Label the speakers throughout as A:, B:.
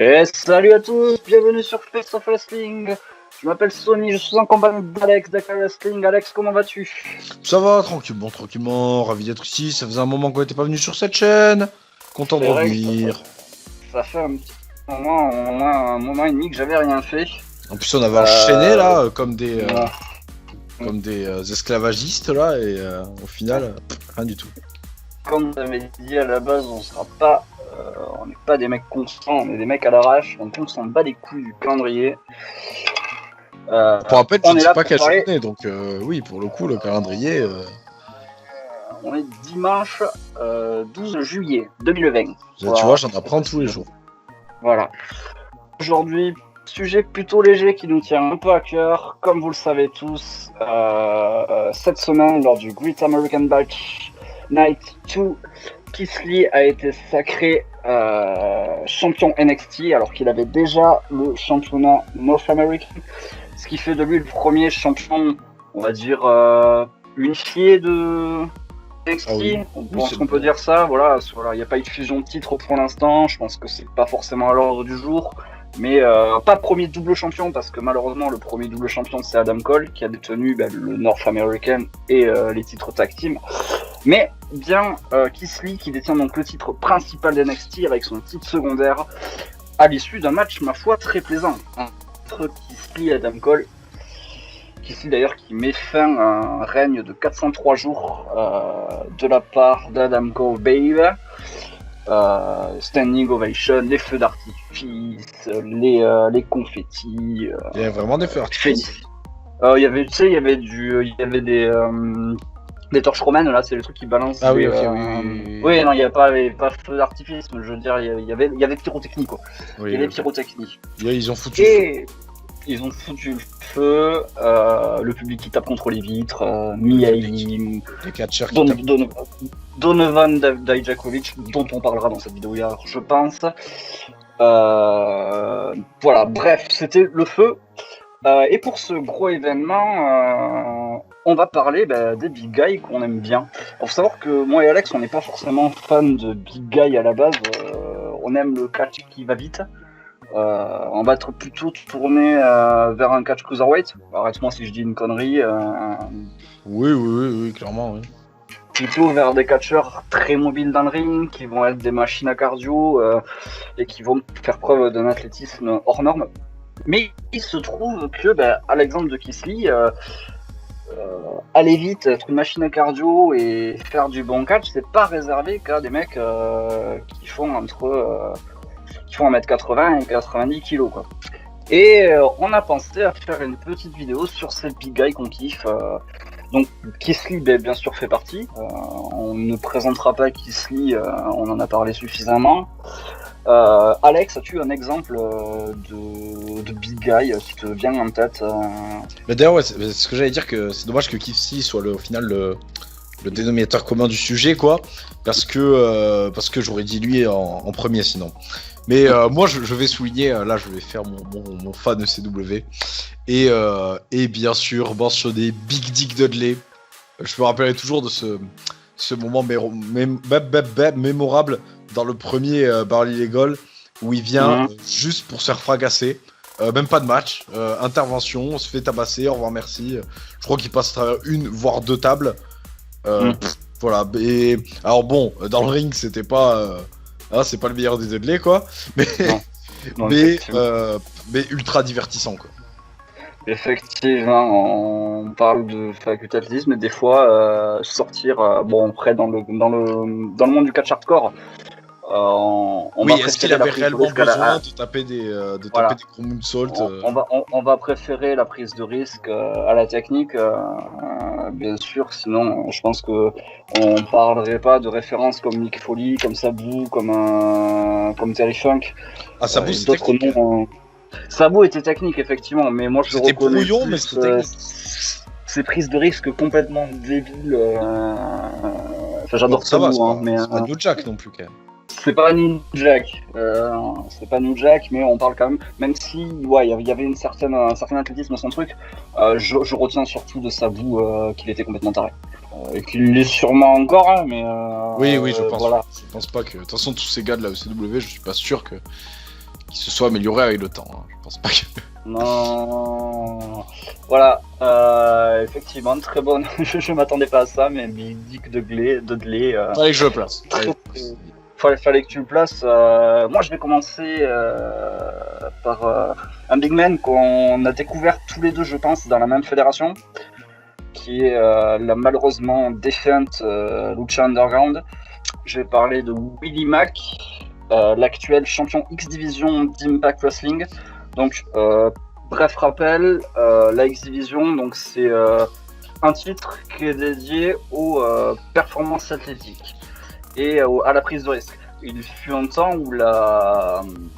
A: Et salut à tous, bienvenue sur Face of Wrestling. Je m'appelle Sony, je suis en compagnie d'Alex d'Aka Wrestling. Alex, comment vas-tu?
B: Ça va, tranquillement, ravi d'être ici. Ça faisait un moment qu'on n'était pas venu sur cette chaîne. Content de
A: C'est vrai que
B: revenir.
A: ça fait un petit moment, au moins un moment et demi que j'avais rien fait.
B: En plus, on avait enchaîné là, comme des
A: Ouais.
B: esclavagistes là, et au final, rien du tout.
A: Comme j'avais dit à la base, on n'est pas des mecs constants, on est des mecs à l'arrache, donc on s'en bat les couilles du calendrier.
B: Pour rappel, je
A: On
B: ne
A: est
B: sais
A: là
B: pas
A: pour
B: quel jour
A: parler.
B: on est, donc oui, pour le coup, le calendrier.
A: On est dimanche 12 juillet 2020.
B: Tu
A: Voilà.
B: vois, j'en apprends tous les jours.
A: Voilà. Aujourd'hui, sujet plutôt léger qui nous tient un peu à cœur. Comme vous le savez tous, cette semaine, lors du Great American Bash Night 2, Keith Lee a été sacré champion NXT alors qu'il avait déjà le championnat North American, ce qui fait de lui le premier champion, on va dire, unifié de NXT.
B: Ah oui.
A: On
B: Oui,
A: pense
B: c'est
A: qu'on peut dire ça. Voilà, il n'y a pas eu de fusion de titres pour l'instant. Je pense que c'est pas forcément à l'ordre du jour. Mais pas premier double champion, parce que malheureusement le premier double champion c'est Adam Cole qui a détenu le North American et les titres tag team. Mais bien Keith Lee qui détient donc le titre principal d'NXT avec son titre secondaire à l'issue d'un match ma foi très plaisant entre Keith Lee et Adam Cole. Keith Lee d'ailleurs qui met fin à un règne de 403 jours de la part d'Adam Cole Babe. Standing ovation, les feux d'artifice, les confettis.
B: Il y a vraiment des feux d'artifice.
A: Il y avait, tu sais, il y avait des torches romaines là, c'est le truc qui balance.
B: Ah oui,
A: les,
B: ok, oui.
A: Oui, non, il n'y a pas feu d'artifice, mais je veux dire, il y avait pyrotechnie quoi.
B: Oui,
A: Il y avait
B: ok.
A: pyrotechnie.
B: Ils ont foutu le feu.
A: Et ils ont foutu le feu, le public qui tape contre les vitres, Miaim,
B: Les catcheurs qui tapent.
A: Donovan Dijakovic, dont on parlera dans cette vidéo hier, je pense. Voilà, bref, c'était le feu. Et pour ce gros événement, on va parler des big guys qu'on aime bien. Il faut savoir que moi et Alex, on n'est pas forcément fan de big guys à la base. On aime le catch qui va vite. On va être plutôt tourné vers un catch cruiserweight. Arrête-moi si je dis une connerie.
B: Oui, clairement, oui.
A: Plutôt vers des catcheurs très mobiles dans le ring, qui vont être des machines à cardio et qui vont faire preuve d'un athlétisme hors norme. Mais il se trouve que, à l'exemple de Keith Lee, aller vite, être une machine à cardio et faire du bon catch, c'est pas réservé qu'à des mecs qui font entre 1m80 et 90 kg quoi. Et on a pensé à faire une petite vidéo sur ces big guys qu'on kiffe. Donc Keith Lee bien sûr fait partie. On ne présentera pas Keith Lee, on en a parlé suffisamment. Alex, as-tu un exemple de big guy qui te vient en tête
B: Mais d'ailleurs, ouais, c'est ce que j'allais dire, que c'est dommage que Keith Lee soit au final le dénominateur commun du sujet, quoi, parce que j'aurais dit lui en premier sinon. Mais moi, je vais souligner, là, je vais faire mon fan de CW, et bien sûr mentionner Big Dick Dudley. Je me rappellerai toujours de ce moment mémorable dans le premier Barley Legal, où il vient juste pour se faire fracasser. Même pas de match, intervention, on se fait tabasser, au revoir, merci. Je crois qu'il passe à travers une, voire deux tables. Voilà. Et alors bon, dans le ring, c'était pas, c'est pas le meilleur des Dudley, quoi. Mais
A: non,
B: mais ultra divertissant, quoi.
A: Effectivement, on parle de facultatisme, mais des fois sortir, après dans le monde du catch hardcore.
B: Oui, est-ce qu'il avait réellement besoin de taper des gros moonsaults
A: on va préférer la prise de risque à la technique, bien sûr. Sinon, je pense que on parlerait pas de références comme Mick Foley, comme Sabu, comme Terry Funk.
B: Sabu, c'est technique.
A: Sabu était technique, effectivement, mais moi je le reconnais.
B: C'était brouillon, mais c'était technique.
A: Ces prises de risque complètement débiles. J'adore Sabu, mais
B: c'est pas New Jack non plus, quand même.
A: C'est pas New Jack, mais on parle quand même si, il y avait un certain athlétisme dans son truc. Je retiens surtout de Sabu qu'il était complètement taré. Et qu'il l'est sûrement encore, hein, mais.
B: Oui, je pense.
A: Voilà.
B: Je pense pas que. De toute façon, tous ces gars de la ECW, je suis pas sûr qui se soit amélioré avec le temps. Hein. Je pense pas que.
A: Non. Voilà, effectivement, très bonne. Je m'attendais pas à ça, mais Big Dick Dudley.
B: Fallait que je le place.
A: Fallait que tu le places. Moi, je vais commencer par un big man qu'on a découvert tous les deux, je pense, dans la même fédération, qui est la malheureusement défunte Lucha Underground. Je vais parler de Willie Mack, l'actuel champion X-Division d'Impact Wrestling. Donc, bref rappel, la X-Division, donc c'est un titre qui est dédié aux performances athlétiques et à la prise de risque. Il fut un temps où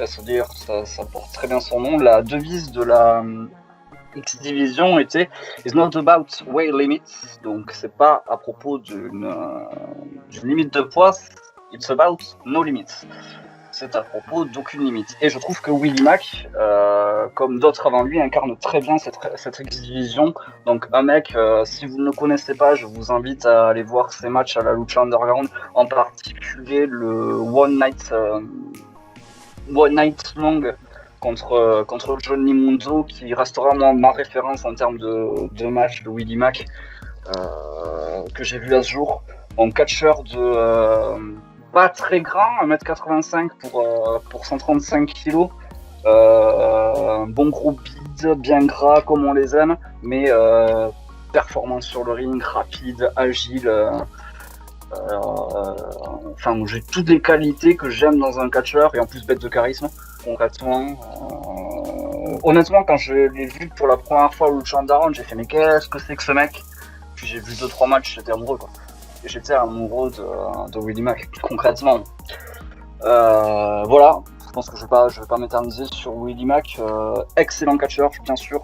A: c'est-à-dire, ça porte très bien son nom, la devise de la X-Division était « It's not about weight limits », donc c'est pas à propos d'une limite de poids, « It's about no limits ». C'est à propos d'aucune limite. Et je trouve que Willie Mack, comme d'autres avant lui, incarne très bien cette X-Division. Donc un mec, si vous ne le connaissez pas, je vous invite à aller voir ses matchs à la Lucha Underground, en particulier le One Night Long contre Johnny Mundo, qui restera ma référence en termes de match de Willie Mack que j'ai vu à ce jour. En catcheur de... pas très grand, 1m85 pour 135 kg. Un bon gros bide, bien gras comme on les aime, mais performance sur le ring, rapide, agile. Enfin, j'ai toutes les qualités que j'aime dans un catcheur et en plus bête de charisme. Concrètement, honnêtement, quand je l'ai vu pour la première fois au Lucha Underground, j'ai fait mais qu'est-ce que c'est que ce mec? Puis j'ai vu 2-3 matchs, j'étais amoureux quoi. J'étais amoureux de Willie Mack, concrètement. Voilà, je pense que je vais pas m'éterniser sur Willie Mack. Excellent catcheur, bien sûr.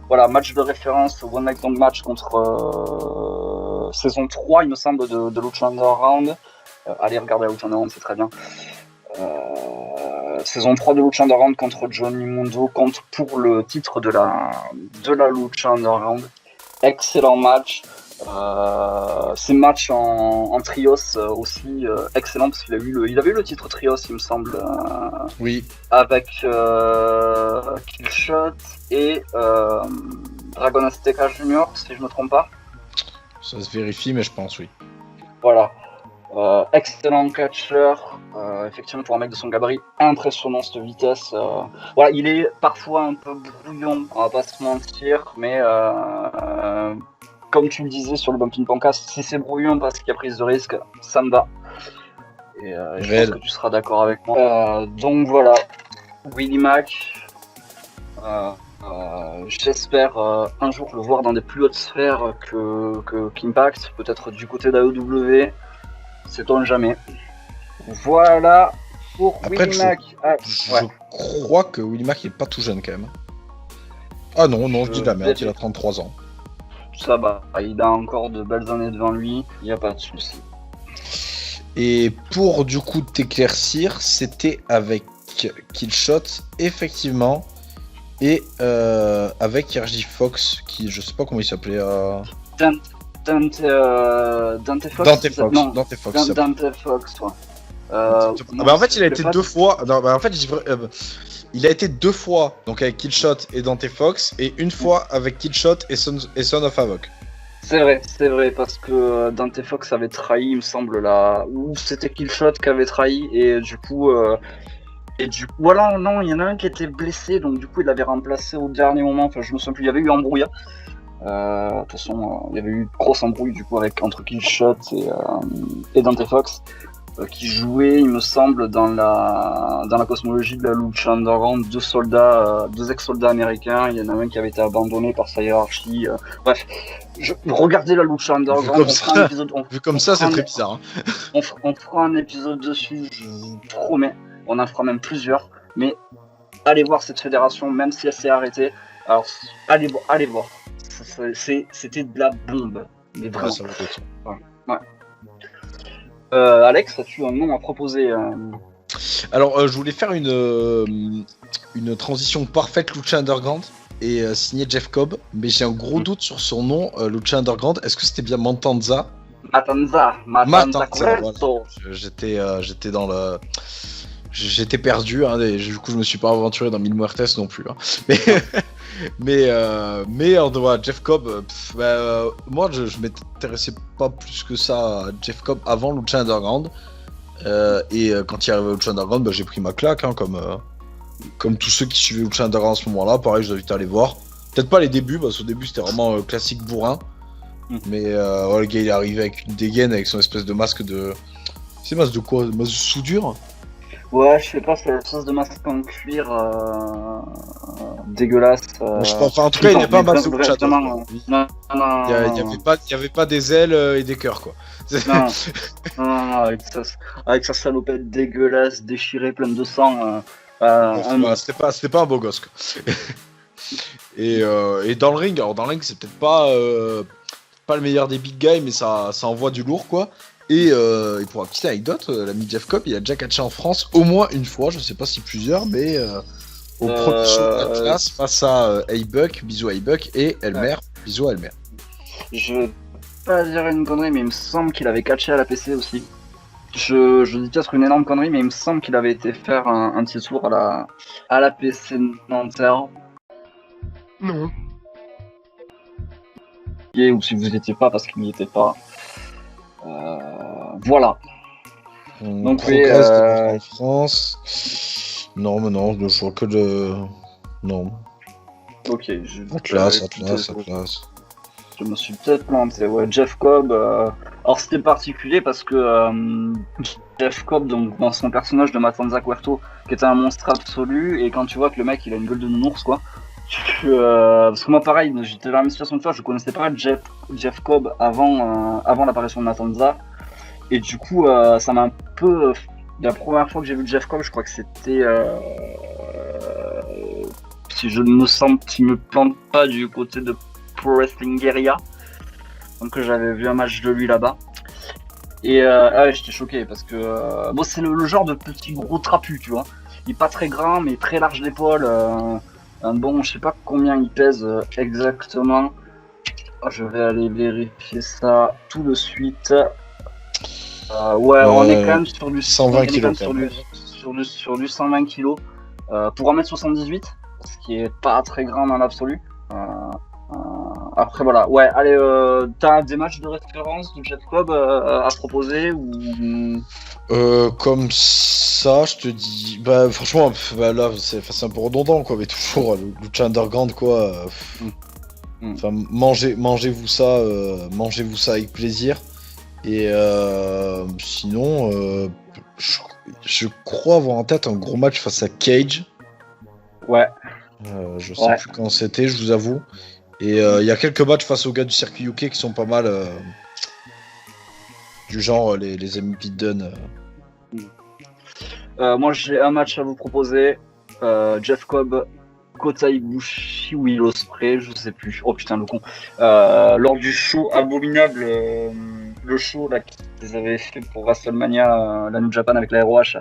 A: Voilà, match de référence, One Night Long match contre saison 3, il me semble, de Lucha Underground. Allez regarder la Lucha Underground, c'est très bien. Saison 3 de Lucha Underground contre Johnny Mundo, compte pour le titre de la Lucha Underground. Excellent match. Ces matchs en trios aussi excellent parce qu'il avait eu le titre trios il me semble
B: oui,
A: avec Killshot et Dragon Azteca Junior si je me trompe pas.
B: Ça se vérifie mais je pense oui.
A: Voilà, excellent catcheur, effectivement pour un mec de son gabarit, impressionnant cette vitesse. Voilà, il est parfois un peu brouillon, on va pas se mentir, mais comme tu le disais sur le Bumping Pancast, si c'est brouillon parce qu'il y a prise de risque, ça me va. Et je pense que tu seras d'accord avec moi. Donc voilà, Willie Mack. J'espère un jour le voir dans des plus hautes sphères qu'Impact, peut-être du côté d'AEW. Sait-on jamais. Voilà pour
B: après,
A: Willie Mack.
B: Je crois que Willie Mack est pas tout jeune quand même. Ah non, je dis de la merde, il a 33 ans.
A: Ça va, il a encore de belles années devant lui, il n'y a pas de souci.
B: Et pour du coup t'éclaircir, c'était avec Killshot, effectivement, et avec RJ Fox, qui je sais pas comment il s'appelait.
A: Dante Fox.
B: Dante Fox.
A: Dante Fox, ouais.
B: En fait, il a été deux fois. Non, en fait, il a été deux fois donc avec Killshot et Dante Fox, et une fois avec Killshot et Son of Havoc.
A: C'est vrai, parce que Dante Fox avait trahi, il me semble, ou c'était Killshot qui avait trahi, et du coup, voilà, non, il y en a un qui était blessé, donc du coup, il l'avait remplacé au dernier moment. Enfin, je me souviens plus, il y avait eu embrouille. De toute façon, il y avait eu une grosse embrouille du coup entre Killshot et Dante Fox. Qui jouait, il me semble, dans la cosmologie de la Lucha Underground, deux ex-soldats américains. Il y en a un qui avait été abandonné par sa hiérarchie. Bref, regardez la Lucha Underground.
B: Vu comme ça, c'est très bizarre.
A: Hein. On fera un épisode dessus, je vous promets. On en fera même plusieurs. Mais allez voir cette fédération, même si elle s'est arrêtée. Alors, allez voir. C'était de la bombe. Mais vraiment.
B: Ça
A: ouais. Alex, as-tu un nom à proposer
B: Alors, je voulais faire une transition parfaite Lucha Underground et signer Jeff Cobb, mais j'ai un gros doute sur son nom, Lucha Underground. Est-ce que c'était bien Matanza?
A: Matanza,
B: voilà. J'étais dans le... j'étais perdu, hein, et du coup je me suis pas aventuré dans Mil Muertes non plus. Hein. Mais voilà, Jeff Cobb, moi je m'intéressais pas plus que ça à Jeff Cobb avant Lucha Underground. Quand il est arrivé au Lucha Underground, j'ai pris ma claque, hein, comme tous ceux qui suivaient Lucha Underground à ce moment-là. Pareil, je vous invite à aller voir. Peut-être pas les débuts, parce qu'au début c'était vraiment classique bourrin. Mais le gars il est arrivé avec une dégaine, avec son espèce de masque de. C'est masque de quoi? Masque de soudure?
A: Ouais, je sais pas, c'est la sauce de masque en cuir dégueulasse.
B: En tout cas, il n'y a pas un masque de luchador.
A: Non,
B: Il n'y avait pas des ailes et des cœurs, quoi.
A: Non, avec sa salopette dégueulasse, déchirée, pleine de sang.
B: C'était pas un beau gosse, quoi. Et dans le ring, c'est peut-être pas le meilleur des big guys, mais ça envoie du lourd, quoi. Et pour une petite anecdote, l'ami Jeff Cobb, il a déjà catché en France au moins une fois, je sais pas si plusieurs, mais au premier show de la classe face à A-Buck, bisous A-Buck, et Elmer, bisous Elmer.
A: Je vais pas dire une connerie, mais il me semble qu'il avait catché à la PC aussi. Je dis peut-être une énorme connerie, mais il me semble qu'il avait été faire un petit tour à la PC Nanterre.
C: Non.
A: Ou si vous étiez pas, parce qu'il n'y était pas. Voilà.
B: Donc oui, en France. Non, mais non, je vois que de. Non.
A: Ok.
B: Atlas.
A: Je me suis peut-être planté. Ouais, Jeff Cobb. Alors c'était particulier parce que Jeff Cobb, donc dans son personnage de Matanza Cuerto, qui était un monstre absolu, et quand tu vois que le mec il a une gueule de nounours, quoi. Parce que moi pareil, j'étais dans la même situation que toi, je connaissais pas Jeff Cobb avant l'apparition de Matanza, et du coup ça m'a un peu... la première fois que j'ai vu Jeff Cobb, je crois que c'était... si je me plante pas, du côté de Pro Wrestling Guerrilla, donc j'avais vu un match de lui là-bas, et j'étais choqué parce que bon, c'est le genre de petit gros trapu, tu vois, il est pas très grand mais très large d'épaule. Bon, je sais pas combien il pèse exactement. Je vais aller vérifier ça tout de suite. On est quand même sur du
B: 120 kg.
A: Sur du 120 kg. Pour 1m78, ce qui est pas très grand dans l'absolu. Après voilà, ouais, allez, t'as des matchs de référence du Jeff Cobb à proposer ou...
B: Comme ça, je te dis, franchement, là c'est un peu redondant, quoi, mais toujours le Lucha Underground, quoi. Enfin, mangez-vous ça avec plaisir. Et sinon, je crois avoir en tête un gros match face à Cage.
A: Ouais.
B: Je sais plus quand c'était, je vous avoue. Et il y a quelques matchs face aux gars du circuit UK qui sont pas mal, du genre les amis Pete Dunne.
A: Moi j'ai un match à vous proposer. Jeff Cobb, Kota Ibushi ou Will Ospreay, je sais plus. Oh putain le con. Lors du show abominable, le show là qu'ils avaient fait pour WrestleMania, la New Japan avec la ROH.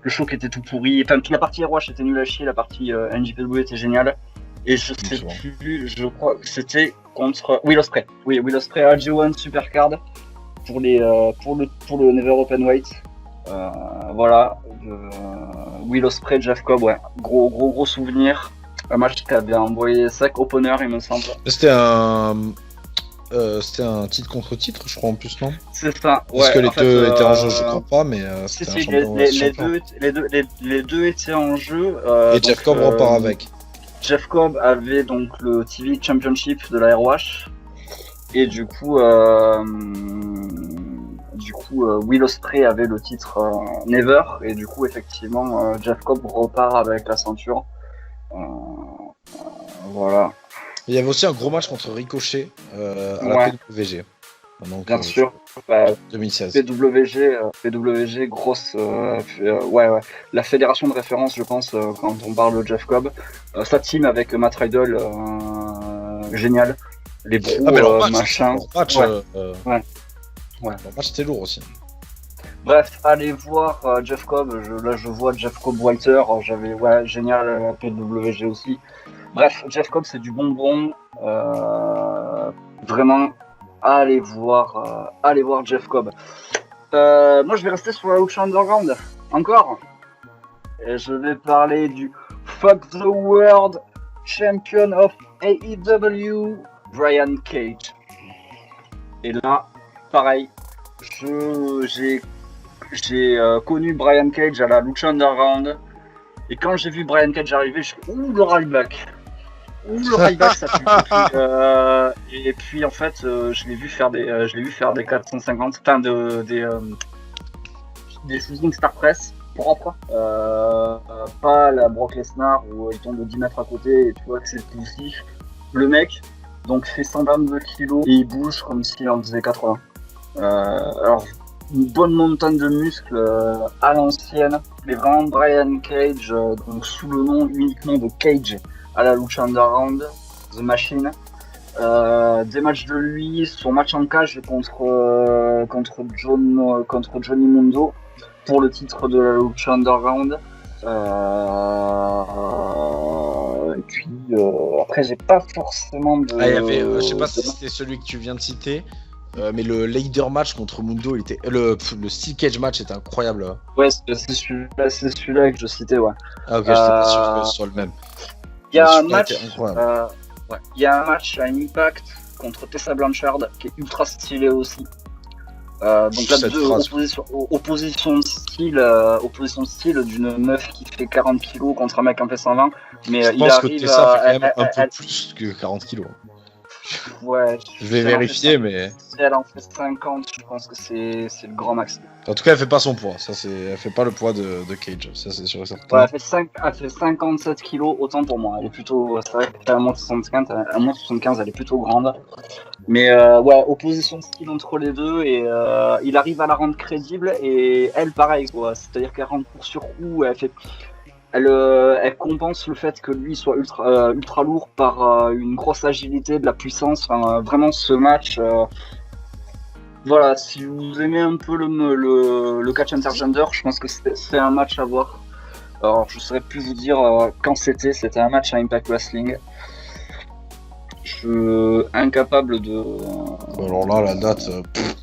A: Le show qui était tout pourri. Enfin, la partie ROH était nulle à chier, la partie NJPW était géniale. Et je sais plus, je crois que c'était contre Will Ospreay. Oui, Will Ospreay à G1 Supercard pour le Never Open Weight. Voilà, Will Ospreay, Jeff Cobb, ouais, gros souvenir. Un match qui avait envoyé 5 openers, il me semble.
B: C'était un titre contre titre, je crois, en plus, non?
A: C'est ça, ouais.
B: Parce que les deux étaient en jeu, je crois pas, mais c'était un champion.
A: Les deux étaient en jeu.
B: Et donc, Jeff Cobb repart avec.
A: Jeff Cobb avait donc le TV Championship de la ROH. Et du coup, Will Ospreay avait le titre Never, et du coup effectivement Jeff Cobb repart avec la ceinture. Voilà.
B: Il y avait aussi un gros match contre Ricochet à la PWG. Donc,
A: bien sûr.
B: 2016.
A: PWG, grosse. La fédération de référence, je pense, quand on parle de Jeff Cobb. Sa team avec Matt Riddle, génial. Les bros, machin.
B: Leur match c'était lourd aussi.
A: Bref, allez voir Jeff Cobb. Je vois Jeff Cobb Walter. J'avais génial PWG aussi. Bref, Jeff Cobb c'est du bonbon. Vraiment, allez voir Jeff Cobb. Moi je vais rester sur la Lucha Underground. Encore. Et je vais parler du Fuck the World Champion of AEW, Brian Cage. Et là, pareil, j'ai connu Brian Cage à la Lucha Underground. Et quand j'ai vu Brian Cage arriver, je me suis dit, ouh, le Ryback. Ouh, le Ryback, ça pue. Et puis en fait, je l'ai vu faire des 450, enfin des shooting star press propres. Pas la Brock Lesnar où il tombe de 10 mètres à côté et tu vois que c'est poussif. Le mec, donc fait 122 kilos et il bouge comme s'il en faisait 80. Alors, une bonne montagne de muscles à l'ancienne, mais vraiment Brian Cage, donc sous le nom uniquement de Cage à la Lucha Underground, The Machine. Des matchs de lui, son match en cage contre Johnny Mundo pour le titre de la Lucha Underground. Et puis après j'ai pas forcément de.
B: Ah, il y avait, je sais pas si c'était celui que tu viens de citer. Mais le leader match contre Mundo, il était le Steel Cage match était incroyable.
A: Ouais, c'est celui-là que je citais, ouais.
B: Ah ok, j'étais pas sûr que ce soit le même.
A: Il y a un match, il y a un match à Impact contre Tessa Blanchard qui est ultra stylé aussi. Donc là, opposition de style d'une meuf qui fait 40 kg contre un mec qui en fait 120. Mais
B: je pense que Tessa fait quand même un peu plus que 40 kg.
A: Ouais,
B: je vais vérifier, mais.
A: Si elle en fait 50, je pense que c'est le grand max.
B: En tout cas, elle fait pas son poids. Elle fait pas le poids de Cage, ça c'est sûr et certain.
A: Ouais, elle fait 57 kilos, autant pour moi. Elle est plutôt. C'est vrai qu'elle est à 1m75, elle est plutôt grande. Mais ouais, opposition de style entre les deux et il arrive à la rendre crédible et elle, pareil, quoi. C'est-à-dire qu'elle rentre pour sur coup, elle compense le fait que lui soit ultra lourd par une grosse agilité, de la puissance. Enfin, vraiment, ce match, voilà, si vous aimez un peu le catch intergender, je pense que c'est un match à voir. Alors, je saurais plus vous dire quand c'était un match à Impact Wrestling. Je incapable de.
B: Alors là, la date,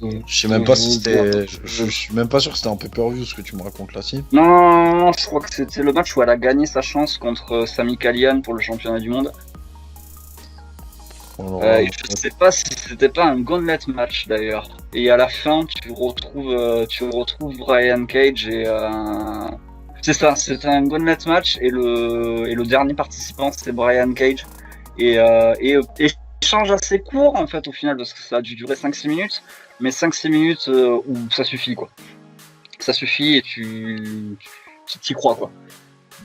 B: je sais même pas si c'était. Je suis même pas sûr que c'était en pay-per-view ce que tu me racontes là, si.
A: Non, je crois que c'était le match où elle a gagné sa chance contre Sami Callihan pour le championnat du monde. Je sais pas si c'était pas un gauntlet match d'ailleurs. Et à la fin, tu retrouves Brian Cage et. C'est ça, c'était un gauntlet match et le dernier participant c'était Brian Cage. Et échange assez court en fait au final parce que ça a dû durer 5-6 minutes, mais 5-6 minutes où ça suffit quoi. Ça suffit et tu t'y crois quoi.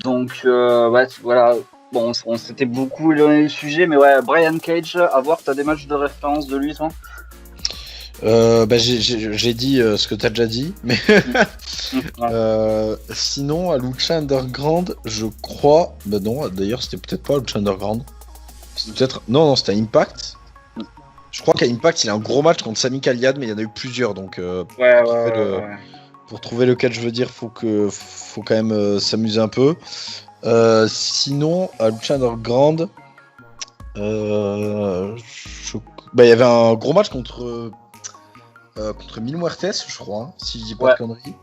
A: Donc ouais, voilà, bon on s'était beaucoup éloigné du sujet, mais ouais, Brian Cage, à voir, t'as des matchs de référence de lui toi?
B: J'ai dit ce que t'as déjà dit, mais sinon à Lucha Underground, je crois, bah non, d'ailleurs c'était peut-être pas Lucha Underground. Peut-être non, c'était Impact. Je crois qu'à Impact il y a un gros match contre Sami Callihan, mais il y en a eu plusieurs, donc pour trouver lequel je veux dire, faut quand même s'amuser un peu. Sinon à Lucha Underground, il y avait un gros match contre Mil Muertes, je crois, hein, si je dis pas de conneries.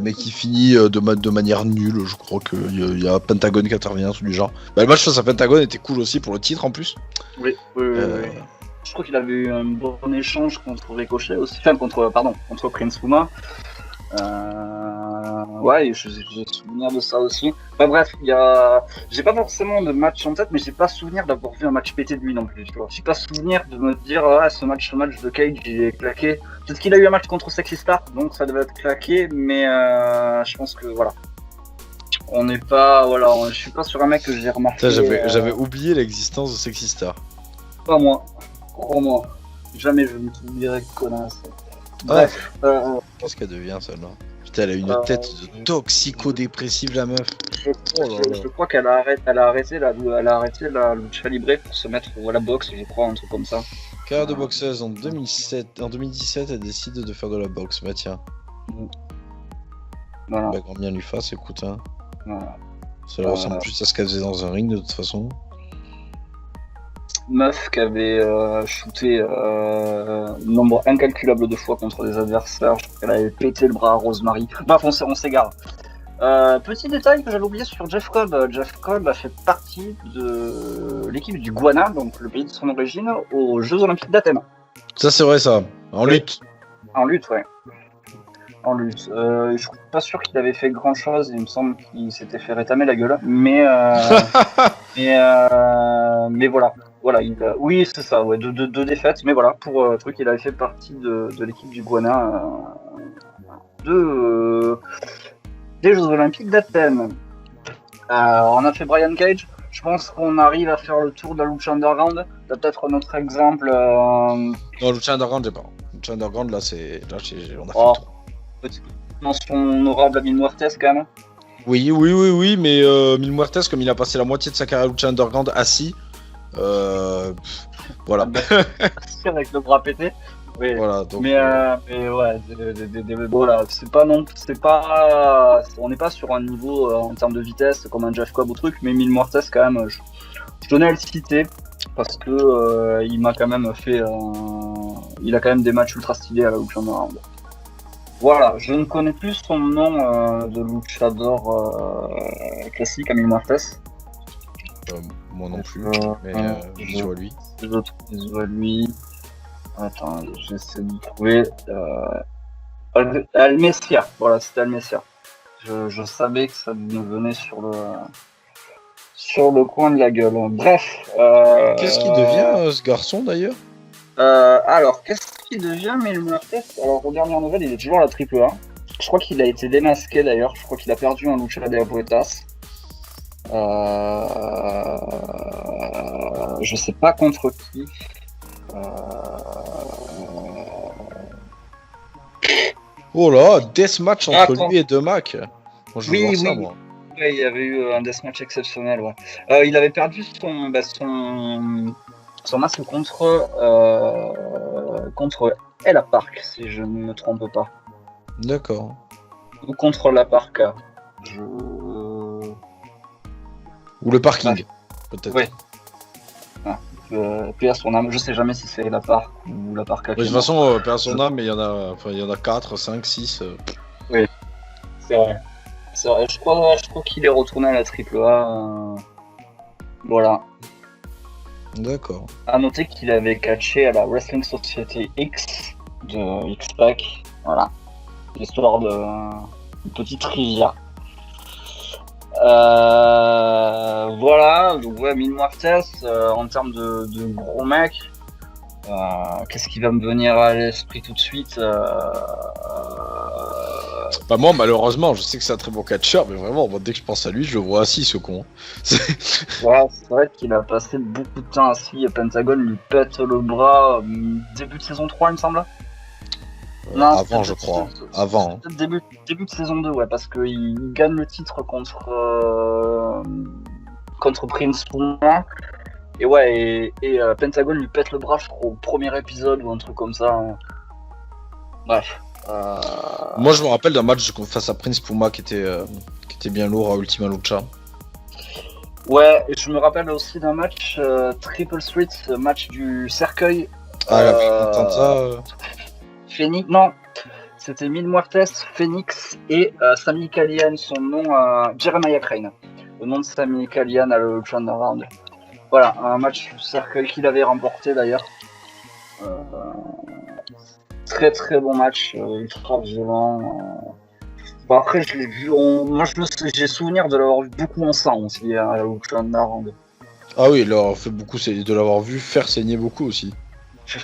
B: Mais qui finit de manière nulle. Je crois qu'il y a Pentagon qui intervient, tout du genre. Bah, le match face à Pentagon était cool aussi pour le titre en plus.
A: Oui. Je crois qu'il avait eu un bon échange contre Ricochet aussi, enfin contre Prince Puma. Ouais, j'ai souvenir de ça aussi. Enfin bref, j'ai pas forcément de match en tête, mais j'ai pas souvenir d'avoir vu un match pété de lui non plus. Tu vois, j'ai pas souvenir de me dire ce match de Cage il est claqué. Peut-être qu'il a eu un match contre Sexy Star, donc ça devait être claqué, mais je pense que voilà. On n'est pas, voilà, je suis pas sur un mec que j'ai remarqué.
B: J'avais oublié l'existence de Sexy Star.
A: Pas moi, crois-moi. Jamais je me souviendrai de connasse. Bref.
B: Qu'est-ce qu'elle devient celle-là? Putain, elle a une tête de toxico-dépressive la meuf.
A: Je crois qu'elle a arrêté la lucha libre pour se mettre à la boxe, je crois, un truc comme ça.
B: Carrière de boxeuse en 2007. En 2017, elle décide de faire de la boxe. Bah tiens.
A: Voilà.
B: Bah, grand bien lui fasse, écoute. Hein.
A: Voilà.
B: Ça lui ressemble plus à ce qu'elle faisait dans un ring de toute façon.
A: Meuf qui avait shooté nombre incalculable de fois contre des adversaires. Je crois qu'elle avait pété le bras à Rosemary. Bref, on s'égare. Petit détail que j'avais oublié sur Jeff Cobb. Jeff Cobb a fait partie de l'équipe du Ghana, donc le pays de son origine, aux Jeux Olympiques d'Athènes.
B: Ça, c'est vrai, ça. En
A: Oui.
B: lutte.
A: En lutte, ouais. En lutte. Je suis pas sûr qu'il avait fait grand chose. Il me semble qu'il s'était fait rétamer la gueule. Mais voilà. Voilà, oui, c'est ça. Ouais, deux défaites. Mais voilà, pour truc, il avait fait partie de l'équipe du Ghana des Jeux Olympiques d'Athènes. On a fait Brian Cage. Je pense qu'on arrive à faire le tour de la Lucha Underground. T'as peut-être un autre exemple.
B: Non, Lucha Underground, j'ai pas. Lucha Underground, là, on a fait le tour.
A: Petite mention honorable à Mil Muertes quand même.
B: Oui, mais Mil Muertes, comme il a passé la moitié de sa carrière à Lucha Underground assis, voilà.
A: Avec le bras pété. Oui.
B: Voilà, donc,
A: mais ouais, voilà, on n'est pas sur un niveau en termes de vitesse comme un Jeff Cobb ou truc, mais Mil Muertes quand même, je tenais à le citer parce que il m'a quand même fait, il a quand même des matchs ultra stylés à la Lucha Underground. Voilà, je ne connais plus son nom de luchador classique à Mil Muertes.
B: Moi non plus, mais je vois lui.
A: Je vois lui. Attends, j'essaie de trouver. Almesia, voilà, c'était Almesia. Je savais que ça me venait sur le coin de la gueule. Bref.
B: Qu'est-ce qu'il devient, ce garçon d'ailleurs?
A: Alors, qu'est-ce qu'il devient, Mil Muertes? Alors, aux dernières nouvelles, il est toujours à la AAA. Je crois qu'il a été démasqué d'ailleurs. Je crois qu'il a perdu un Lucha de Apuestas. Je sais pas contre qui.
B: Oh là, deathmatch entre lui et Demac. Moi, je veux voir ça, moi.
A: Ouais, il y avait eu un deathmatch exceptionnel, ouais. Il avait perdu son masque contre Ella Park, si je ne me trompe pas.
B: D'accord.
A: Ou contre la Park.
B: Ou le parking, peut-être.
A: Oui. Puis à son âme, je sais jamais si c'est la Park ou la Park.
B: De toute façon, paix à son âme, mais il y en a 4, 5, 6.
A: Oui, c'est vrai. Je crois qu'il est retourné à la AAA. Voilà.
B: D'accord.
A: À noter qu'il avait catché à la Wrestling Society X de X-Pac. Voilà. L'histoire de petite trivia. Voilà, donc ouais, Mil Muertes, en termes de gros mecs, qu'est-ce qui va me venir à l'esprit tout de suite
B: Bah moi, malheureusement, je sais que c'est un très bon catcheur, mais vraiment, dès que je pense à lui, je le vois assis, ce con.
A: Voilà, c'est vrai qu'il a passé beaucoup de temps assis, et Pentagon lui pète le bras début de saison 3, il me semble.
B: Non, avant, je crois. Avant.
A: Début de saison 2, ouais, parce qu'il gagne le titre contre Prince Puma. Et ouais, et Pentagon lui pète le bras, je crois, au premier épisode ou un truc comme ça. Bref.
B: Moi, je me rappelle d'un match face à Prince Puma qui était bien lourd à Ultima Lucha.
A: Ouais, et je me rappelle aussi d'un match Triple Street, match du cercueil.
B: Ah, la putain de ça.
A: Phoenix, non, c'était Mil Muertes, Phoenix et Sami Callihan, son nom, Jeremiah Crane. Le nom de Sami Callihan à le Lucha Underground. Voilà, un match cercueil qu'il avait remporté d'ailleurs. Très très bon match, ultra violent. Bon, après, je l'ai vu, moi j'ai souvenir de l'avoir vu beaucoup en sang aussi à la Lucha Underground.
B: Ah oui, il leur a fait beaucoup, c'est de l'avoir vu faire saigner beaucoup aussi.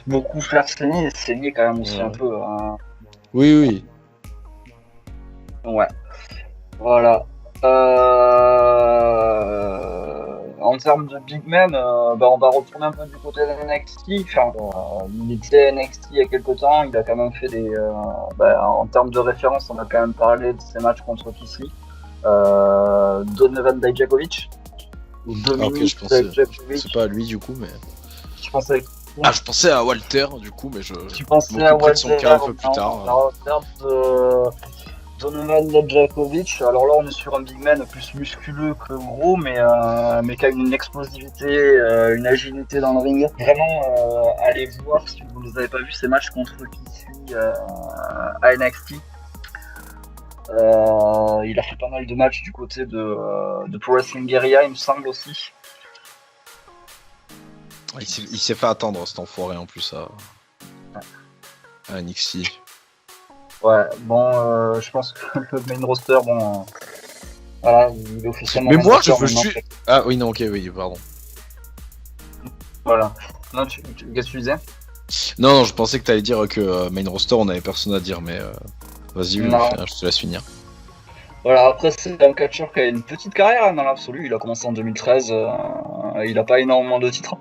A: Beaucoup faire saigner quand même aussi un peu.
B: Oui.
A: Ouais. Voilà. En termes de big man, on va retourner un peu du côté de NXT. Enfin, il était NXT il y a quelques temps. Il a quand même fait en termes de référence, on a quand même parlé de ses matchs contre Kisly. Donovan Dijakovic. Ou Dominic Dijakovic.
B: C'est pas à lui du coup, mais.
A: Je pensais.
B: Je pensais à Walter du coup, mais
A: Tu pensais à Walter
B: son cas un peu plus tard.
A: En termes de Donovan Dijakovic, alors là on est sur un big man plus musculeux que gros, mais qui a une explosivité, une agilité dans le ring. Vraiment, allez voir si vous ne les avez pas vus ces matchs contre Kisly à NXT. Il a fait pas mal de matchs du côté de Pro Wrestling Guerrilla, il me semble aussi.
B: Il s'est fait attendre cet enfoiré en plus à NXT.
A: Ouais, bon, je pense que le main roster, bon, voilà, il est officiellement.
B: Mais moi, je
A: roster
B: veux
A: maintenant.
B: juste. Ah oui, non, ok, oui, pardon.
A: Voilà. Non, qu'est-ce que tu disais?
B: Non, je pensais que t'allais dire que main roster, on avait personne à dire, mais vas-y,
A: Non.
B: je te laisse finir.
A: Voilà, après, c'est un catcheur qui a une petite carrière dans l'absolu. Il a commencé en 2013, il a pas énormément de titres.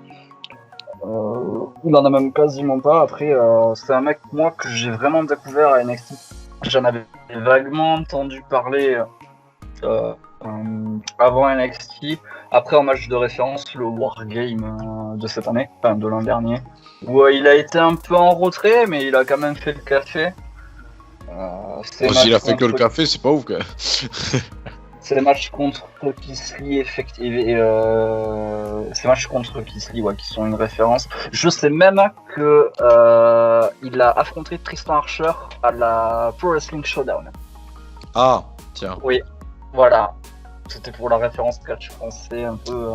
A: Il en a même quasiment pas. Après, c'est un mec, moi, que j'ai vraiment découvert à NXT. J'en avais vaguement entendu parler avant NXT. Après, en match de référence, le Wargame de cette année, enfin de l'an dernier, où il a été un peu en retrait, mais il a quand même fait le café.
B: S'il a fait que le café, c'est pas ouf, quoi.
A: C'est les matchs contre Kisly, ces matchs contre Kisly, ouais, qui sont une référence. Je sais même que il a affronté Tristan Archer à la Pro Wrestling Showdown.
B: Ah, tiens.
A: Oui, voilà. C'était pour la référence catch français un peu.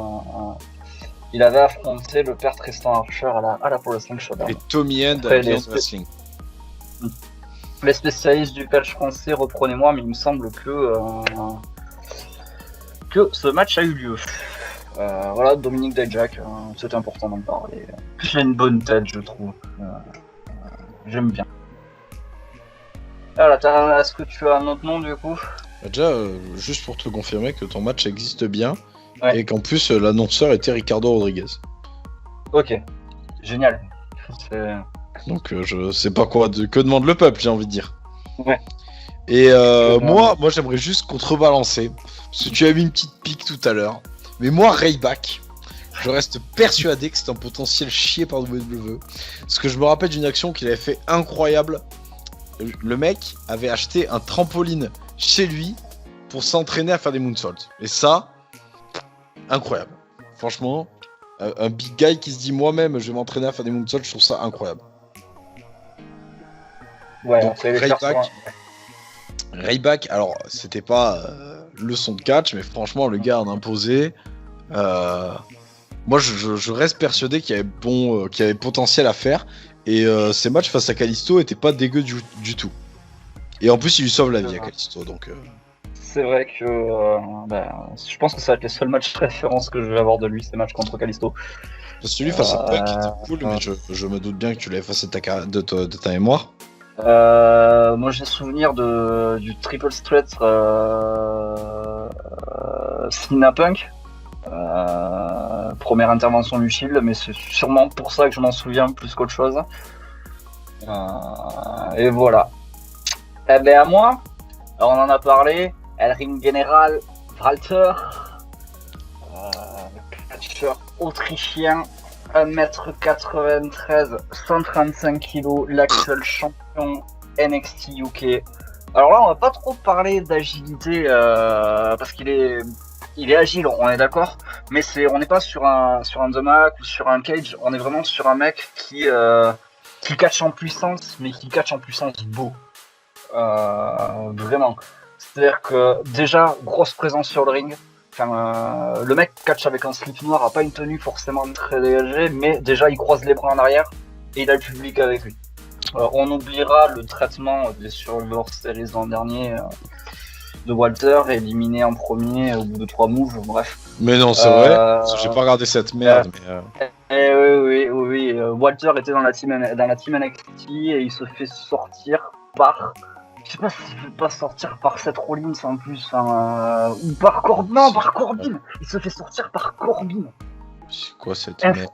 A: Il avait affronté le père Tristan Archer à la Pro Wrestling Showdown.
B: Et Tommy End
A: Après,
B: à Beyond Wrestling.
A: Les spécialistes du catch français, reprenez-moi, mais il me semble que ce match a eu lieu. Voilà, Dominique Dijak, c'est important d'en parler. Il a une bonne tête, je trouve. J'aime bien. Alors, est-ce que tu as un autre nom du coup?
B: Déjà, juste pour te confirmer que ton match existe bien,
A: ouais.
B: Et qu'en plus l'annonceur était Ricardo Rodriguez.
A: Ok, génial.
B: Donc je sais pas quoi que demande le peuple, j'ai envie de dire.
A: Ouais.
B: Et moi j'aimerais juste contrebalancer, parce que tu as mis une petite pique tout à l'heure. Mais moi, Ryback, je reste persuadé que c'est un potentiel chié par WWE. Parce que je me rappelle d'une action qu'il avait fait incroyable. Le mec avait acheté un trampoline chez lui pour s'entraîner à faire des moonsaults. Et ça, incroyable. Franchement, un big guy qui se dit moi-même je vais m'entraîner à faire des moonsaults, je trouve ça incroyable.
A: Ouais,
B: donc Ryback, alors c'était pas le son de catch, mais franchement le gars en imposé. Moi je reste persuadé qu'il y avait potentiel à faire. Et ces matchs face à Kalisto étaient pas dégueux du tout. Et en plus il lui sauve la vie à Kalisto, donc.
A: C'est vrai que je pense que ça va être les seuls matchs de référence que je vais avoir de lui, ces matchs contre Kalisto.
B: Celui face à Punk était cool, mais je me doute bien que tu l'as effacé de ta mémoire.
A: Moi j'ai souvenir du Triple Threat Cena Punk. Première intervention du Shield, mais c'est sûrement pour ça que je m'en souviens plus qu'autre chose. Et voilà. Eh ben à moi, alors on en a parlé, El Ring General Walter, catcheur autrichien, 1m93, 135 kg, l'actuel champion NXT UK. Alors là on va pas trop parler d'agilité parce qu'il est agile, on est d'accord, mais on n'est pas sur un The Mac ou sur un Cage, on est vraiment sur un mec qui catch en puissance, mais qui catch en puissance beau. Vraiment. C'est-à-dire que déjà, grosse présence sur le ring. Enfin, le mec catch avec un slip noir, a pas une tenue forcément très dégagée, mais déjà il croise les bras en arrière et il a le public avec lui. On oubliera le traitement des Survivor Series l'an dernier de Walter, éliminé en premier au bout de 3 moves, bref.
B: Mais non, c'est vrai, parce que j'ai pas regardé cette merde.
A: Oui, Walter était dans la team NXT et il se fait sortir par... Je sais pas s'il veut pas sortir par Seth Rollins en plus, ou par Corbin. Non, par Corbin. Il se fait sortir par Corbin.
B: C'est quoi cette merde?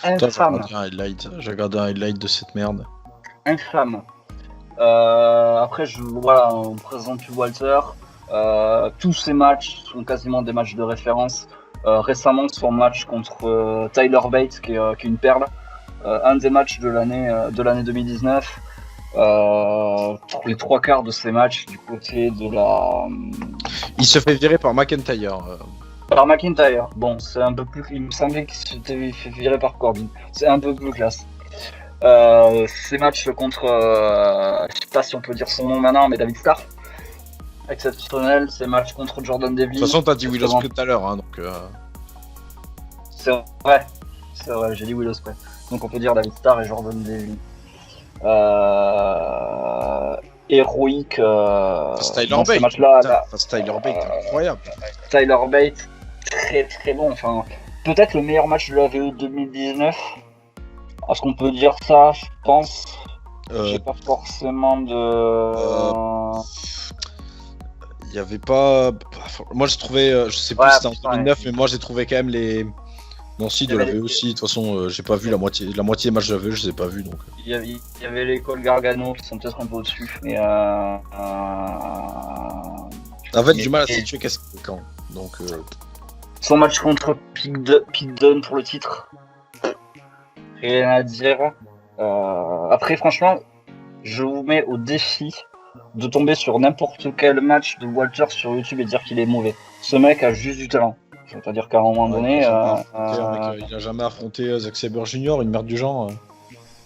A: Infâme.
B: J'ai regardé un highlight de cette merde.
A: Infâme. Après, on présente Walter. Tous ces matchs sont quasiment des matchs de référence. Récemment, son match contre Tyler Bates, qui est une perle. Un des matchs de l'année 2019. Les 3 quarts de ces matchs du côté de la...
B: Il se fait virer par McIntyre.
A: Par McIntyre. Bon, c'est un peu plus... Il me semblait qu'il s'était fait virer par Corbin. C'est un peu plus classe. Ces matchs contre... je sais pas si on peut dire son nom maintenant, mais David Starr. exceptionnel, ses matchs contre Jordan Devlin.
B: De toute façon, t'as dit Will
A: Justement.
B: Ospreay tout à l'heure, hein, donc.
A: C'est vrai, j'ai dit Will Ospreay. Donc on peut dire David Starr et Jordan Devlin. Héroïque
B: Tyler
A: dans ces
B: Bate.
A: matchs-là.
B: Tyler Bate, incroyable.
A: Tyler Bate, très très bon. Enfin, peut-être le meilleur match de la VE 2019. Est-ce qu'on peut dire ça? Je pense. J'ai pas forcément de.
B: Il y avait pas. Moi, j'ai trouvé. Je sais plus
A: Ouais,
B: si c'était en
A: putain,
B: 2009, mais moi, j'ai trouvé quand même les. Non, si, de la VE aussi. De toute façon, j'ai pas vu la moitié des matchs de la VE, je les ai pas vus donc.
A: Il y avait l'école Gargano qui sont peut-être un peu au-dessus. Mais
B: En fait, du mal à situer qu'est-ce que quand. Donc.
A: Son match contre Pete Dunne pour le titre. Rien à dire. Après, franchement, je vous mets au défi de tomber sur n'importe quel match de Walter sur YouTube et dire qu'il est mauvais. Ce mec a juste du talent. C'est-à-dire qu'à un moment donné,
B: il a jamais affronté Zack Sabre Jr., une merde du genre.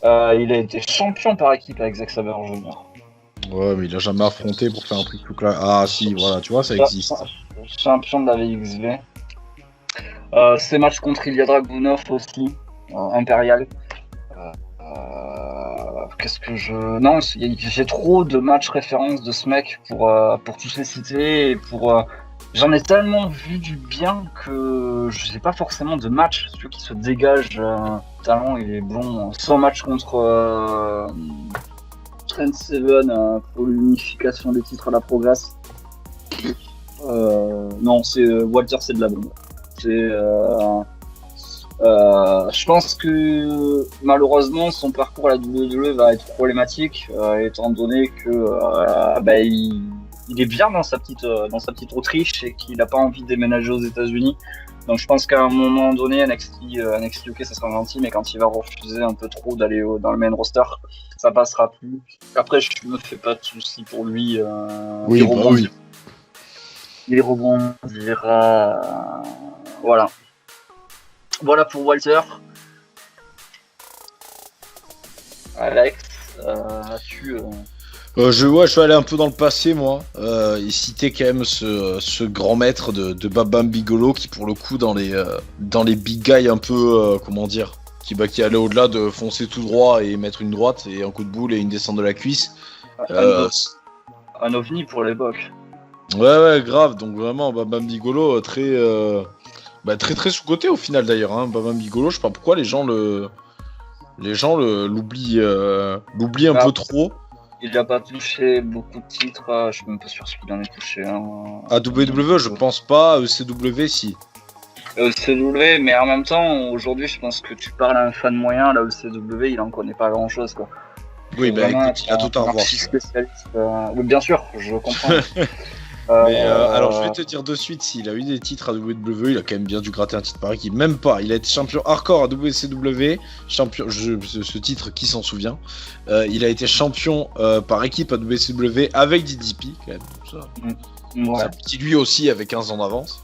A: il a été champion par équipe avec Zack Sabre Jr.
B: Ouais, mais il a jamais affronté pour faire un truc tout clair. Ah, si, voilà, tu vois, ça existe.
A: Champion de la VXV. Ses matchs contre Ilya Dragunov aussi, Impérial. Qu'est-ce que je. Non, j'ai trop de matchs références de ce mec pour tous les citer et pour. J'en ai tellement vu du bien que je sais pas forcément de match celui qui se dégage. Talent, il est bon. Son match contre Trent Seven pour l'unification des titres à la Progress. Non, c'est Walter, c'est de la bombe. Je pense que malheureusement son parcours à la WWE va être problématique étant donné que il est bien dans sa petite Autriche et qu'il n'a pas envie de déménager aux États-Unis. Donc je pense qu'à un moment donné NXT UK ça sera gentil, mais quand il va refuser un peu trop d'aller dans le main roster, ça passera plus. Après je me fais pas de soucis pour lui.
B: Oui, bah oui.
A: Il rebondira. Voilà. Voilà pour Walter. Alex, as-tu.
B: Je suis allé un peu dans le passé, moi. Il citait quand même ce grand maître de Bam Bam Bigelow qui, pour le coup, dans les big guys un peu, comment dire, qui allait au-delà de foncer tout droit et mettre une droite et un coup de boule et une descente de la cuisse.
A: Un ovni pour l'époque.
B: Ouais, grave. Donc vraiment, Bam Bam Bigelow, très très sous-côté au final d'ailleurs. Hein. Bam Bam Bigelow, je sais pas pourquoi les gens l'oublient un peu trop.
A: Il n'a pas touché beaucoup de titres, je suis même pas sûr qu'il en ait touché un.
B: À WWE, je pense pas. À ECW, si.
A: ECW, mais en même temps, aujourd'hui, je pense que tu parles à un fan moyen, là, ECW, il en connaît pas grand-chose, quoi.
B: Oui, bah écoute, il a tout à revoir.
A: Oui, bien sûr, je comprends.
B: Mais alors, je vais te dire de suite, s'il a eu des titres à WWE, il a quand même bien dû gratter un titre par équipe. Même pas, il a été champion hardcore à WCW, ce titre, qui s'en souvient. Il a été champion par équipe à WCW avec DDP, quand même. Ça. Petit lui aussi avec 15 ans d'avance.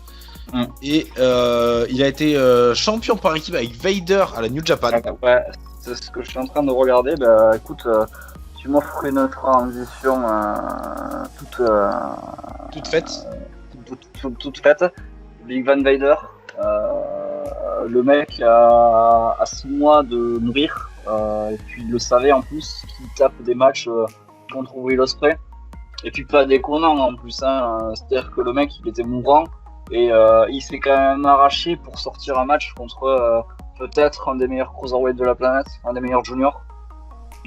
B: Et il a été champion par équipe avec Vader à la New Japan.
A: Ouais, c'est ce que je suis en train de regarder. Bah écoute, tu m'offres une transition toute faite. Toute faite. Big Van Vader, le mec a 6 mois de mourir, et puis il le savait en plus qu'il tape des matchs contre Will Ospreay. Et puis pas déconnant en plus, hein. C'est-à-dire que le mec il était mourant et il s'est quand même arraché pour sortir un match contre peut-être un des meilleurs cruiserweights de la planète, un des meilleurs juniors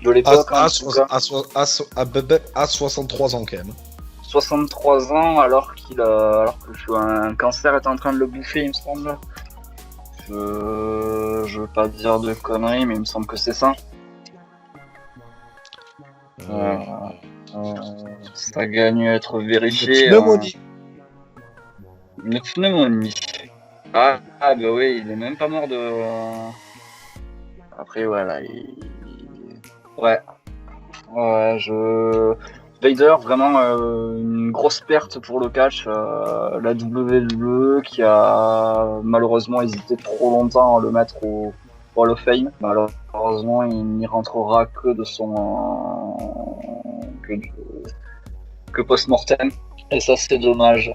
A: de l'époque.
B: À 63 ans quand même.
A: 63 ans alors que un cancer est en train de le bouffer, il me semble. Je veux pas dire de conneries, mais il me semble que c'est ça. Ça gagne à être vérifié. Une pneumonie. Ah bah oui, il est même pas mort de. Après voilà, ouais, Vader, vraiment une grosse perte pour le catch. La WWE qui a malheureusement hésité trop longtemps à le mettre au Hall of Fame. Malheureusement, il n'y rentrera que de son que post-mortem. Et ça, c'est dommage.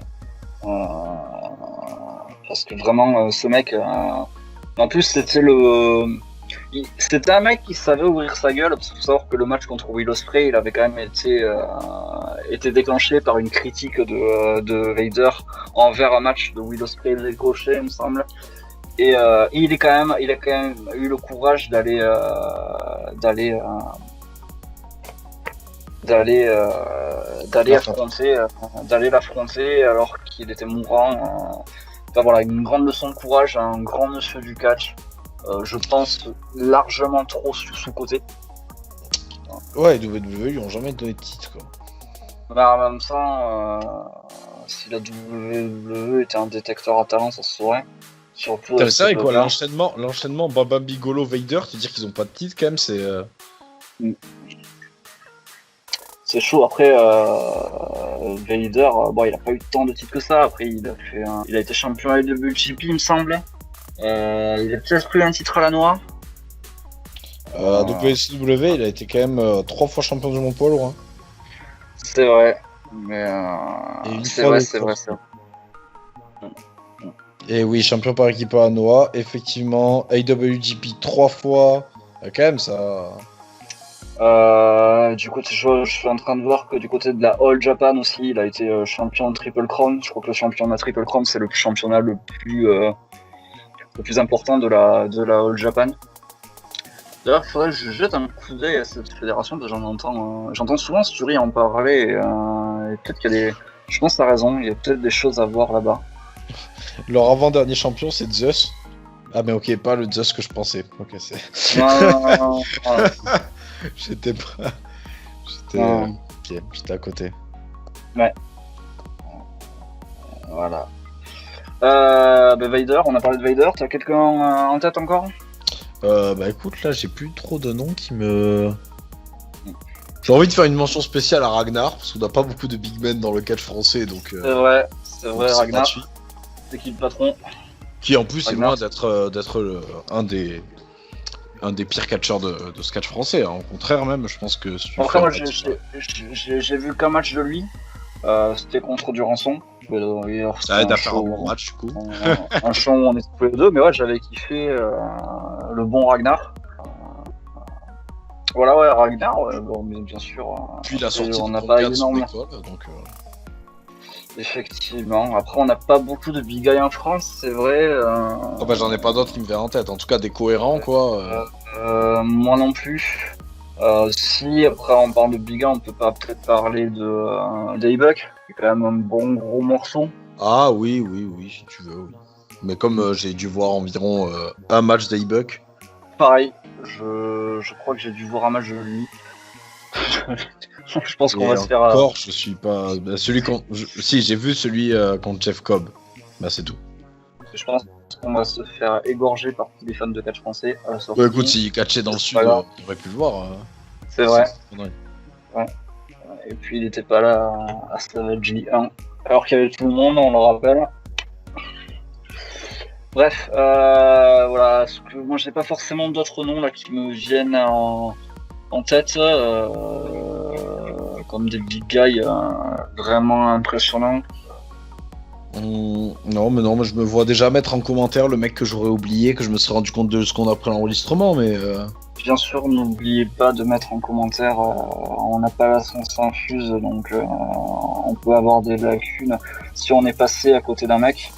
A: Parce que vraiment, ce mec... en plus, c'était un mec qui savait ouvrir sa gueule, parce qu'il faut savoir que le match contre Will Ospreay, il avait quand même été déclenché par une critique de Vader envers un match de Will Ospreay décroché, il me semble. Et il a quand même eu le courage d'aller l'affronter alors qu'il était mourant. Enfin voilà, une grande leçon de courage, un grand monsieur du catch. Je pense largement trop sous-côté.
B: Ouais, les WWE ils ont jamais donné de titre quoi.
A: Bah, en même temps, si la WWE était un détecteur à talent, ça se saurait. Surtout.
B: C'est vrai quoi, l'enchaînement Baba Bigolo Vader, te dire qu'ils ont pas de titre quand même, c'est.
A: C'est chaud. Après, Vader, bon, il a pas eu tant de titres que ça. Après, il a été champion IWGP, il me semble. Il a peut-être pris un titre à la noix.
B: À WCW, il a été quand même 3 fois champion du monde poids lourd. Hein.
A: C'est vrai. Mais c'est vrai.
B: Et oui, champion par équipe à Noah, effectivement. AWGP 3 fois. Quand même, ça.
A: Du côté, je suis en train de voir que du côté de la All Japan aussi, il a été champion de Triple Crown. Je crois que le championnat Triple Crown, c'est le championnat le plus important de la All Japan. D'ailleurs, il faudrait que je jette un coup d'œil à cette fédération, parce que j'entends souvent Sturi en parler, et peut-être qu'il y a des... Je pense que t'as raison, il y a peut-être des choses à voir là-bas.
B: Leur avant-dernier champion, c'est Zeus. Ah, mais ok, pas le Zeus que je pensais. Ok, c'est...
A: Non.
B: J'étais pas... J'étais à côté.
A: Ouais. Voilà. Vader, on a parlé de Vader, t'as quelqu'un en tête encore ?
B: Bah écoute, là j'ai plus trop de noms qui me... J'ai envie de faire une mention spéciale à Ragnar, parce qu'on n'a pas beaucoup de big men dans le catch français, donc...
A: C'est vrai, Ragnar. C'est qui le patron ?
B: Qui en plus
A: Ragnar.
B: est loin d'être un des pires catcheurs de ce catch français, hein. Au contraire même, je pense que...
A: Après moi j'ai vu qu'un match de lui, c'était contre Durançon.
B: Ça aide à faire un bon match du coup.
A: Un show où on était tous les deux, mais ouais, j'avais kiffé le bon Ragnar. Voilà, ouais, Ragnar, bon, bien sûr.
B: Puis la sortie
A: on
B: de
A: n'a pas
B: Conrad sur
A: énorme.
B: l'école, donc...
A: Effectivement. Après, on n'a pas beaucoup de big guys en France, c'est vrai.
B: Oh bah j'en ai pas d'autres qui me viennent en tête. En tout cas, des cohérents, quoi.
A: Moi non plus. Si après on parle de big guy, on peut pas peut-être parler de d'Aybuck, qui est quand même un bon gros morceau.
B: Ah oui, si tu veux, oui. Mais comme j'ai dû voir environ un match d'Aybuck.
A: Pareil, je crois que j'ai dû voir un match de lui. Je pense qu'on va se faire...
B: Encore, je suis pas... celui contre... Si, j'ai vu celui contre Jeff Cobb. Bah c'est tout.
A: Je pense qu'on va se faire égorger par tous les fans de catch français à la sortie.
B: Bah écoute, s'il catchait dans le sud, on aurait pu le voir.
A: C'est vrai. Ouais. Et puis il était pas là à Savage J1. Alors qu'il y avait tout le monde, on le rappelle. Bref, voilà. Moi j'ai pas forcément d'autres noms là qui me viennent en tête. Comme des big guys vraiment impressionnants.
B: Non, mais je me vois déjà mettre en commentaire le mec que j'aurais oublié, que je me serais rendu compte de ce qu'on a pris l'enregistrement, mais...
A: Bien sûr, n'oubliez pas de mettre en commentaire, on n'a pas la sens infuse, donc on peut avoir des lacunes si on est passé à côté d'un mec.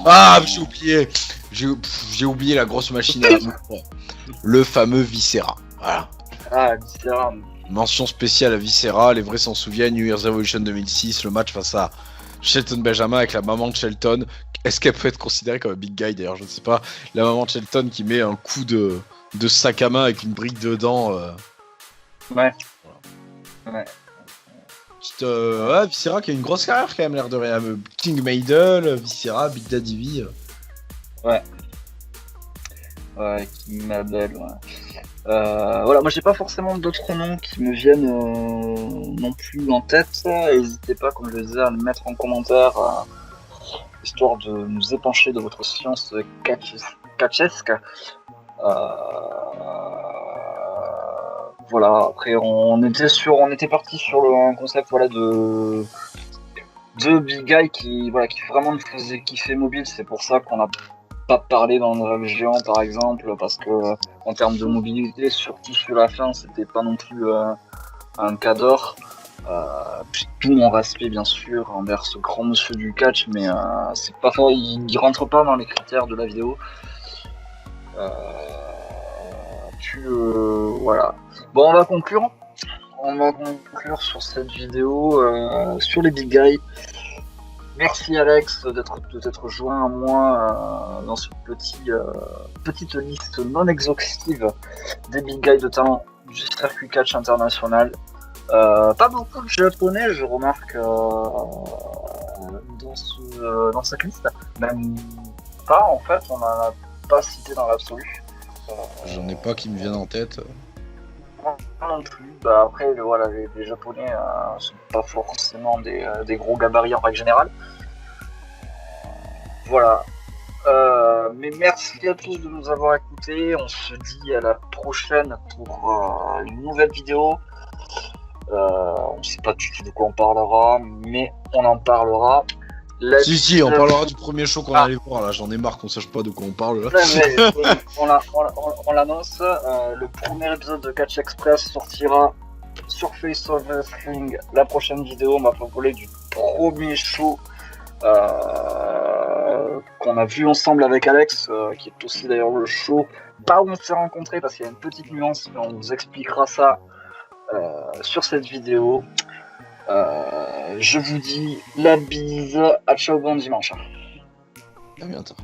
B: Ah, j'ai oublié. J'ai oublié la grosse machine à l'amour. Le fameux Viscera. Voilà.
A: Ah, Viscera.
B: Mention spéciale à Viscera, les vrais s'en souviennent, New Year's Revolution 2006, le match face à Shelton Benjamin avec la maman de Shelton. Est-ce qu'elle peut être considérée comme un big guy d'ailleurs? Je ne sais pas. La maman de Shelton qui met un coup de sac à main avec une brique dedans.
A: Ouais.
B: Voilà. Ouais. Viscera qui a une grosse carrière quand même, l'air de rien. King Maidel, Viscera, Big Daddy V.
A: Ouais, King Mabel, ouais. Voilà, moi j'ai pas forcément d'autres noms qui me viennent non plus en tête. N'hésitez pas, comme je le disais, à le mettre en commentaire, histoire de nous épancher de votre science catchesque. Voilà, après on était parti sur un concept voilà de big guy qui vraiment nous faisait kiffer mobile. C'est pour ça qu'on n'a pas parlé dans le rêve géant par exemple, parce que en termes de mobilité, surtout sur la fin, c'était pas non plus un cas d'or. Puis tout mon respect bien sûr envers ce grand monsieur du catch, mais c'est pas fort, il rentre pas dans les critères de la vidéo. Voilà. Bon, on va conclure. On va conclure sur cette vidéo sur les big guys. Merci Alex de t'être joint à moi dans cette petite liste non exhaustive des big guys de talent du circuit catch international. Pas beaucoup de japonais, je remarque dans cette liste. Même pas en fait, on n'en a pas cité dans l'absolu.
B: J'en ai pas qui me viennent en tête.
A: Non plus. Bah après, voilà, les Japonais sont pas forcément des gros gabarits en règle générale. Voilà. Mais merci à tous de nous avoir écoutés. On se dit à la prochaine pour une nouvelle vidéo. On sait pas du tout de quoi on parlera, mais on en parlera.
B: Si, on parlera du premier show qu'on allait voir là, j'en ai marre qu'on sache pas de quoi on parle là.
A: On l'annonce, le premier épisode de Catch Express sortira sur Face of Wrestling. La prochaine vidéo, on va parler du premier show qu'on a vu ensemble avec Alex, qui est aussi d'ailleurs le show pas où on s'est rencontrés, parce qu'il y a une petite nuance, mais on vous expliquera ça sur cette vidéo. Je vous dis la bise, à ciao, bon dimanche.
B: À bientôt.